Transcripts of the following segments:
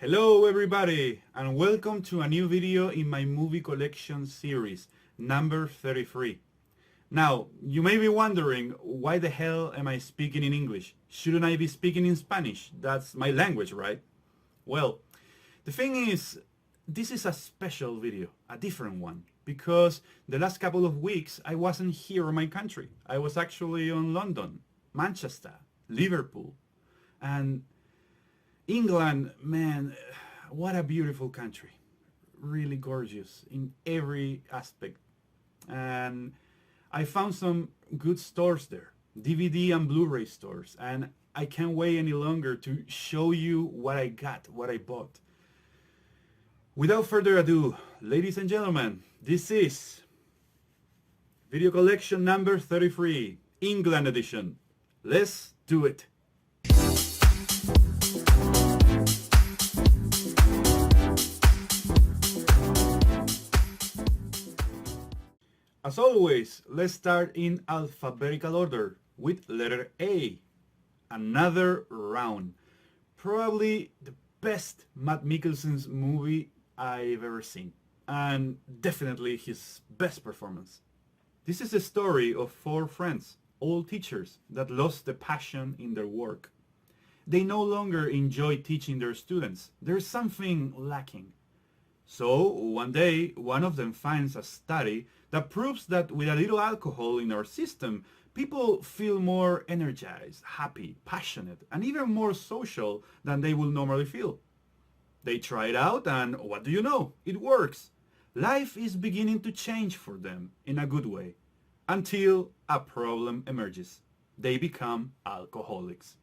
Hello everybody and welcome to a new video in my movie collection series, number 33. Now, you may be wondering, why the hell am I speaking in English? Shouldn't I be speaking in Spanish? That's my language, right? Well, the thing is, this is a special video, a different one, because the last couple of weeks I wasn't here in my country. I was actually in London, Manchester, Liverpool, and England. Man, what a beautiful country. Really gorgeous in every aspect. And I found some good stores there, DVD and Blu-ray stores, and I can't wait any longer to show you what I got, what I bought. Without further ado, ladies and gentlemen, this is video collection number 33, England edition. Let's do it. As always, let's start in alphabetical order with letter A. Another Round. Probably the best Matt Mikkelsen's movie I've ever seen, and definitely his best performance. This is the story of four friends, all teachers, that lost the passion in their work. They no longer enjoy teaching their students. There's something lacking. So one day, one of them finds a study that proves that with a little alcohol in our system, people feel more energized, happy, passionate, and even more social than they will normally feel. They try it out, and what do you know? It works. Life is beginning to change for them in a good way, until a problem emerges. They become alcoholics.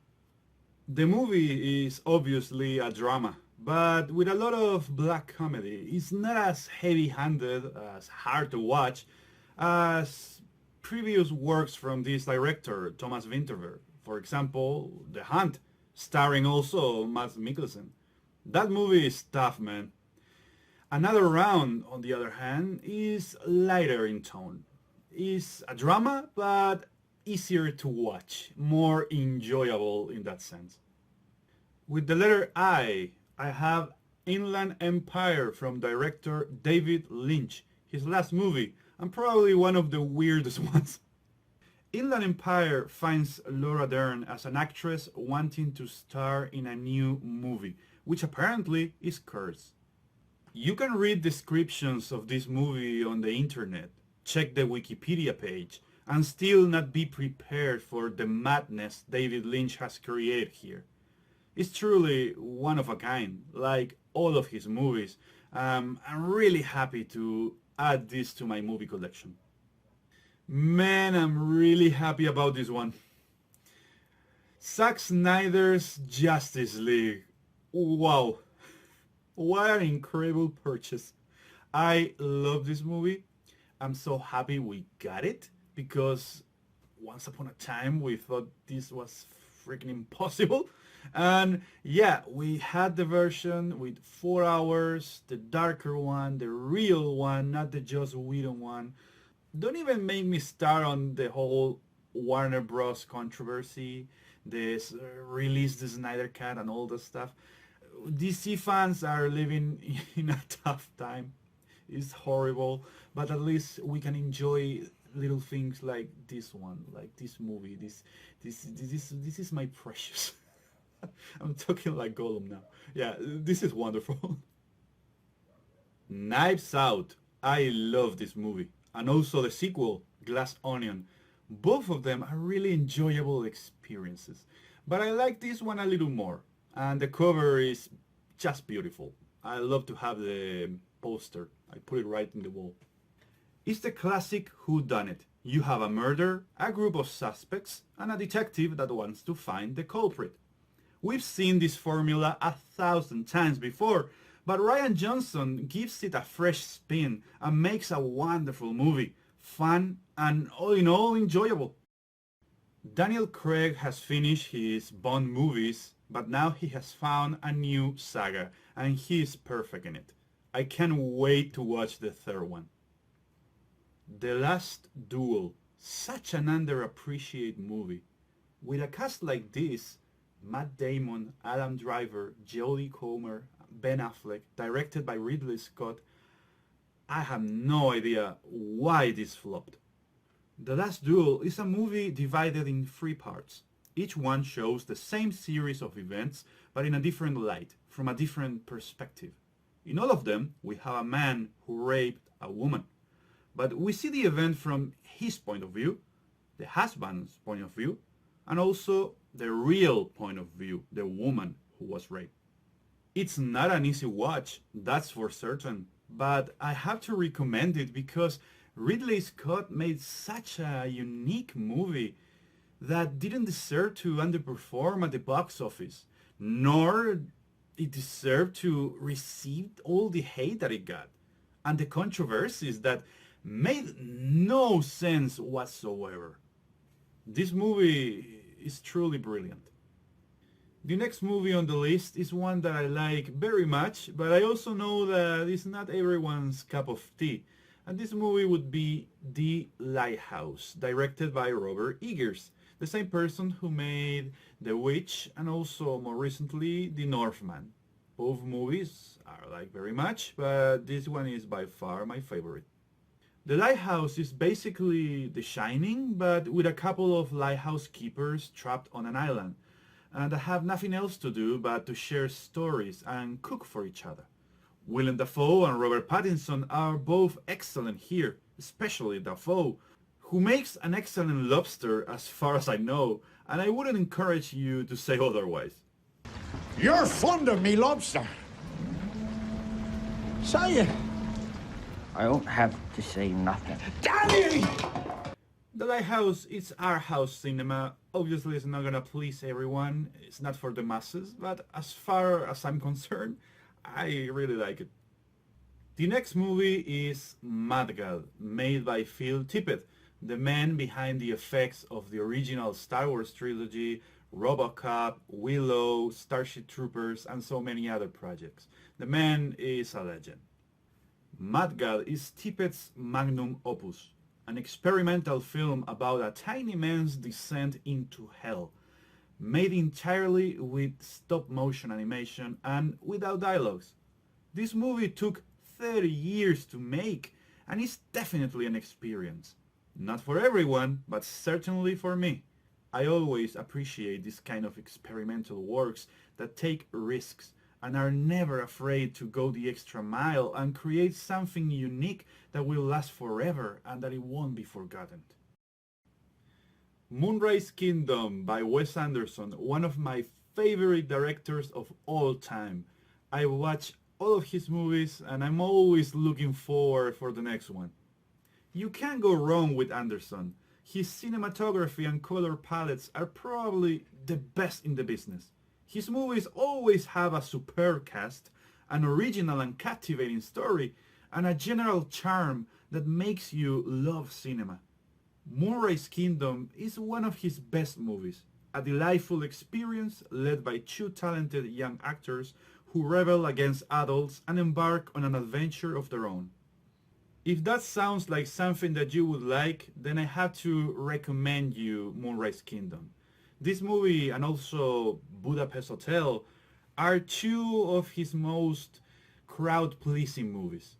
The movie is obviously a drama, but with a lot of black comedy. It's not as heavy-handed, as hard to watch, as previous works from this director, Thomas Vinterberg. For example, The Hunt, starring also Mads Mikkelsen. That movie is tough, man. Another Round, on the other hand, is lighter in tone. It's a drama, but easier to watch, more enjoyable in that sense. With the letter I have Inland Empire from director David Lynch, his last movie, and probably one of the weirdest ones. Inland Empire finds Laura Dern as an actress wanting to star in a new movie, which apparently is cursed. You can read descriptions of this movie on the internet, check the Wikipedia page, and still not be prepared for the madness David Lynch has created here. It's truly one of a kind, like all of his movies. I'm really happy to add this to my movie collection. Man, I'm really happy about this one. Zack Snyder's Justice League. Wow, what an incredible purchase. I love this movie. I'm so happy we got it, because once upon a time we thought this was freaking impossible. And yeah, we had the version with 4 hours, the darker one, the real one, not the Joss Whedon one. Don't even make me start on the whole Warner Bros. Controversy, this release the Snyder Cut and all that stuff. DC fans are living in a tough time. It's horrible, but at least we can enjoy little things like this one, like this movie. This is my precious. I'm talking like Gollum now. Yeah, this is wonderful. Knives Out. I love this movie. And also the sequel, Glass Onion. Both of them are really enjoyable experiences. But I like this one a little more. And the cover is just beautiful. I love to have the poster. I put it right in the wall. It's the classic whodunit. You have a murder, a group of suspects, and a detective that wants to find the culprit. We've seen this formula 1,000 times before, but Rian Johnson gives it a fresh spin and makes a wonderful movie, fun and all in all enjoyable. Daniel Craig has finished his Bond movies, but now he has found a new saga and he is perfect in it. I can't wait to watch the third one. The Last Duel, such an underappreciated movie. With a cast like this, Matt Damon, Adam Driver, Jodie Comer, Ben Affleck, directed by Ridley Scott, I have no idea why this flopped. The Last Duel is a movie divided in three parts. Each one shows the same series of events, but in a different light, from a different perspective. In all of them, we have a man who raped a woman. But we see the event from his point of view, the husband's point of view, and also the real point of view, the woman who was raped. It's not an easy watch, that's for certain, but I have to recommend it because Ridley Scott made such a unique movie that didn't deserve to underperform at the box office, nor it deserved to receive all the hate that it got, and the controversies that made no sense whatsoever. This movie is truly brilliant. The next movie on the list is one that I like very much, but I also know that it's not everyone's cup of tea. And this movie would be The Lighthouse, directed by Robert Eggers, the same person who made The Witch and also more recently The Northman. Both movies I like very much, but this one is by far my favorite. The Lighthouse is basically The Shining, but with a couple of lighthouse keepers trapped on an island, and have nothing else to do but to share stories and cook for each other. Willem Dafoe and Robert Pattinson are both excellent here, especially Dafoe, who makes an excellent lobster as far as I know, and I wouldn't encourage you to say otherwise. You're fond of me lobster. Say it. I don't have to say nothing. Danny! The Lighthouse is art house cinema. Obviously it's not gonna please everyone, it's not for the masses, but as far as I'm concerned, I really like it. The next movie is Mad God, made by Phil Tippett, the man behind the effects of the original Star Wars trilogy, RoboCop, Willow, Starship Troopers, and so many other projects. The man is a legend. Mad God is Tippett's magnum opus, an experimental film about a tiny man's descent into hell, made entirely with stop-motion animation and without dialogues. This movie took 30 years to make, and is definitely an experience. Not for everyone, but certainly for me. I always appreciate this kind of experimental works that take risks and are never afraid to go the extra mile and create something unique that will last forever and that it won't be forgotten. Moonrise Kingdom by Wes Anderson, one of my favorite directors of all time. I watch all of his movies and I'm always looking forward for the next one. You can't go wrong with Anderson. His cinematography and color palettes are probably the best in the business. His movies always have a superb cast, an original and captivating story, and a general charm that makes you love cinema. Moonrise Kingdom is one of his best movies, a delightful experience led by two talented young actors who rebel against adults and embark on an adventure of their own. If that sounds like something that you would like, then I have to recommend you Moonrise Kingdom. This movie and also Budapest Hotel are two of his most crowd-pleasing movies.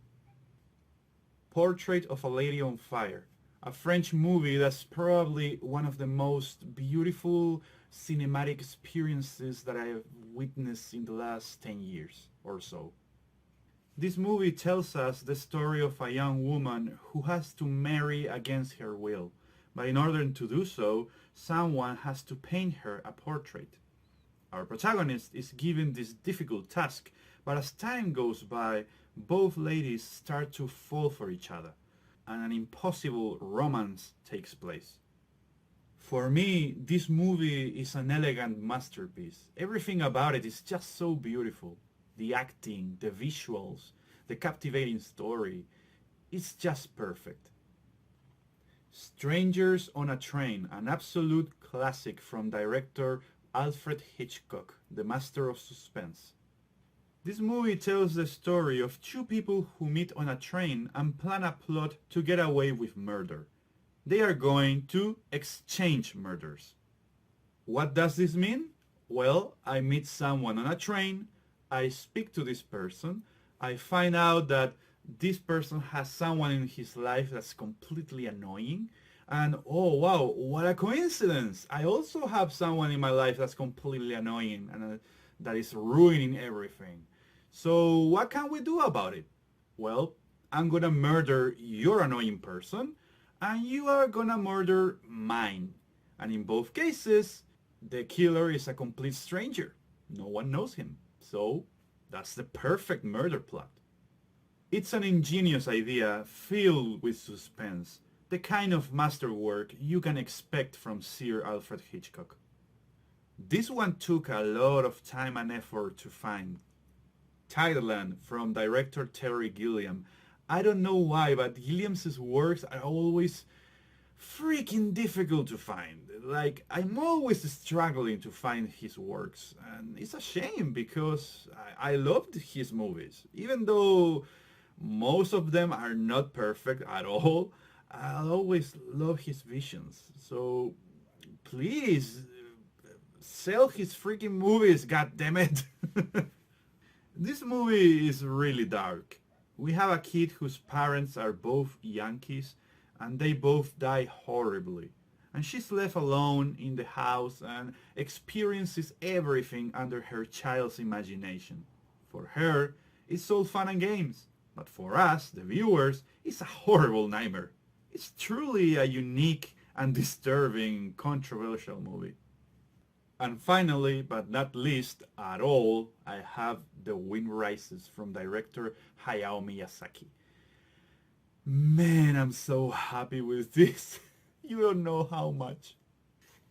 Portrait of a Lady on Fire, a French movie that's probably one of the most beautiful cinematic experiences that I have witnessed in the last 10 years or so. This movie tells us the story of a young woman who has to marry against her will, but in order to do so, someone has to paint her a portrait. Our protagonist is given this difficult task, but as time goes by, both ladies start to fall for each other, and an impossible romance takes place. For me, this movie is an elegant masterpiece. Everything about it is just so beautiful. The acting, the visuals, the captivating story, it's just perfect. Strangers on a Train, an absolute classic from director Alfred Hitchcock, the master of suspense. This movie tells the story of two people who meet on a train and plan a plot to get away with murder. They are going to exchange murders. What does this mean? Well, I meet someone on a train, I speak to this person, I find out that this person has someone in his life that's completely annoying, and oh wow, what a coincidence! I also have someone in my life that's completely annoying and that is ruining everything. So what can we do about it? Well, I'm gonna murder your annoying person, and you are gonna murder mine. And in both cases, the killer is a complete stranger. No one knows him. So that's the perfect murder plot. It's an ingenious idea filled with suspense, the kind of masterwork you can expect from Sir Alfred Hitchcock. This one took a lot of time and effort to find. Tideland from director Terry Gilliam. I don't know why, but Gilliam's works are always freaking difficult to find. Like, I'm always struggling to find his works, and it's a shame because I loved his movies. Even though most of them are not perfect at all, I'll always love his visions. So please sell his freaking movies, god damn it. This movie is really dark. We have a kid whose parents are both Yankees and they both die horribly. And she's left alone in the house and experiences everything under her child's imagination. For her, it's all fun and games. But for us, the viewers, it's a horrible nightmare. It's truly a unique and disturbing, controversial movie. And finally, but not least at all, I have The Wind Rises from director Hayao Miyazaki. Man, I'm so happy with this. You don't know how much.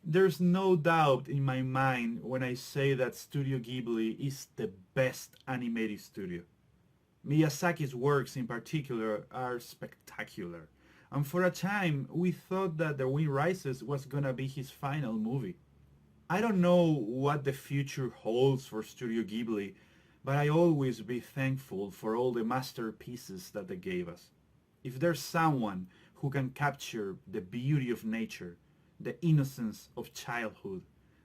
There's no doubt in my mind when I say that Studio Ghibli is the best animated studio. Miyazaki's works in particular are spectacular. And for a time, we thought that The Wind Rises was gonna be his final movie. I don't know what the future holds for Studio Ghibli, but I always be thankful for all the masterpieces that they gave us. If there's someone who can capture the beauty of nature, the innocence of childhood,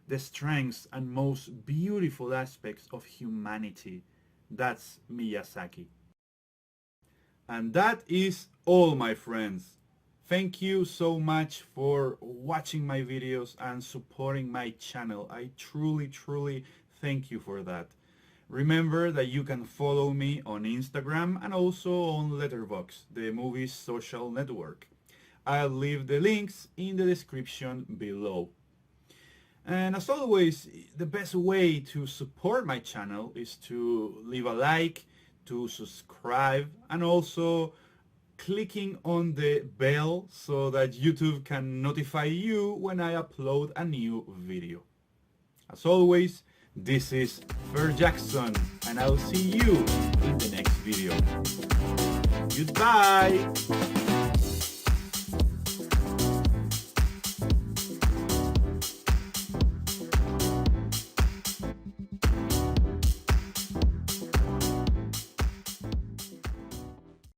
the strengths and most beautiful aspects of humanity, that's Miyazaki. And that is all, my friends. Thank you so much for watching my videos and supporting my channel. I truly thank you for that. Remember that you can follow me on Instagram and also on Letterboxd, the movie's social network. I'll leave the links in the description below. And as always, the best way to support my channel is to leave a like, to subscribe, and also clicking on the bell so that YouTube can notify you when I upload a new video. As always, this is Fer Jackson, and I'll see you in the next video. Goodbye!